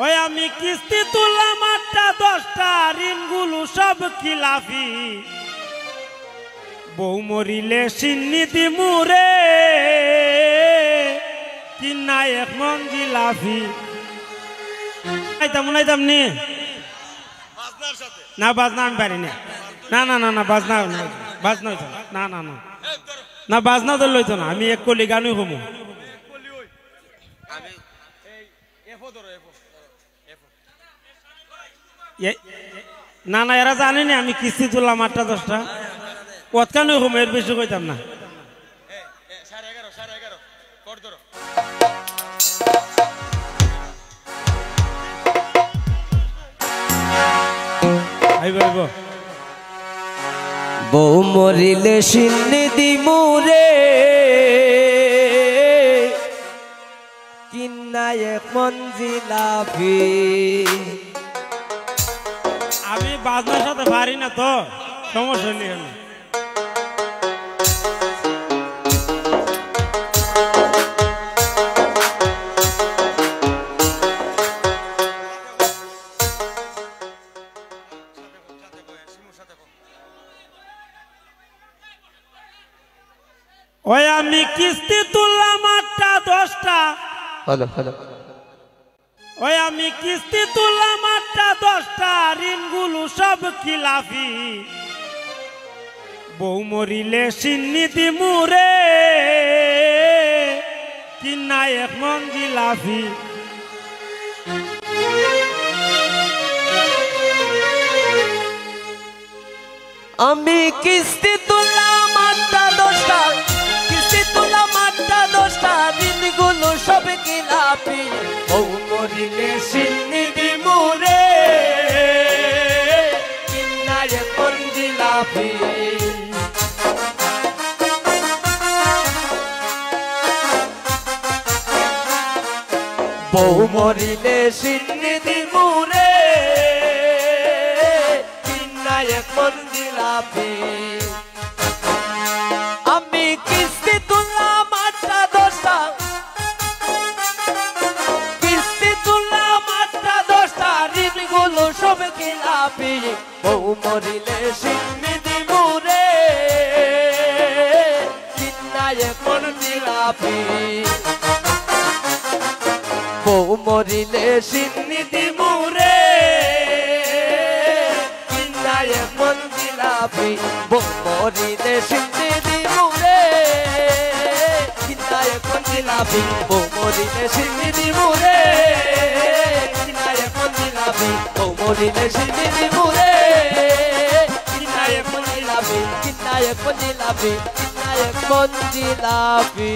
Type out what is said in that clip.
ওই আমি কিস্তি তুললাম 8টা 10টা ঋণগুলো সব খিলাফি বউ মরিলে সিন্নি দিমুরে কিনা এক মন জিলাফি আইতাম নি না বাজনা আমি পারি না না না না না বাজনা বাজনা হইতো না না না না বাজনা তো লইতো না আমি এক কলি গানই হমু না না এরা জানে না আমি কিস্তি তুললাম 8টা 10টা কতখানি হমু এর বেশি কইতাম না বউ মরিলে সিন্নি দিমুরে কিনা এক মন জিলাফি আমি বাজনার সাথে পারি না তো সমস্যা নেই ওই আমি কিস্তি তুললাম 8টা 10টা ওই আমি কিস্তি তুললাম 8টা 10টা ঋণগুলো সব খিলাফি বউ মরিলে সিন্নি দিমুরে কিনা এক মন জিলাফি আমি কিস্তি তুললাম 8টা 10টা কিস্তি তুললাম 8টা 10টা ঋণগুলো সব খিলাফি বউ মরিলে সিন্নি দিমুরে কিনা এক মন জিলাফি বউ মরিলে সিন্নি দিমুরে কিনা এক মন জিলাফি আমি কিস্তি তুললাম 8টা 10টা কিস্তি তুললাম 8টা 10টা ঋণগুলো সব খিলাফি বউ মরিলে সিন্নি দিমুরে কিনা এক মন জিলাফি বউ মরিলে সিন্নি দিমুরে কিনা এক মন জিলাফি বউ মরিলে সিন্নি দিমুরে কিনা এক মন জিলাফি বউ মরিলে সিন্নি দিমুরে কিনা এক মন জিলাফি বউ মরিলে সিন্নি দিমুরে কিনা এক মন জিলাফি কিনা এক মন জিলাফি কিনা এক মন জিলাফি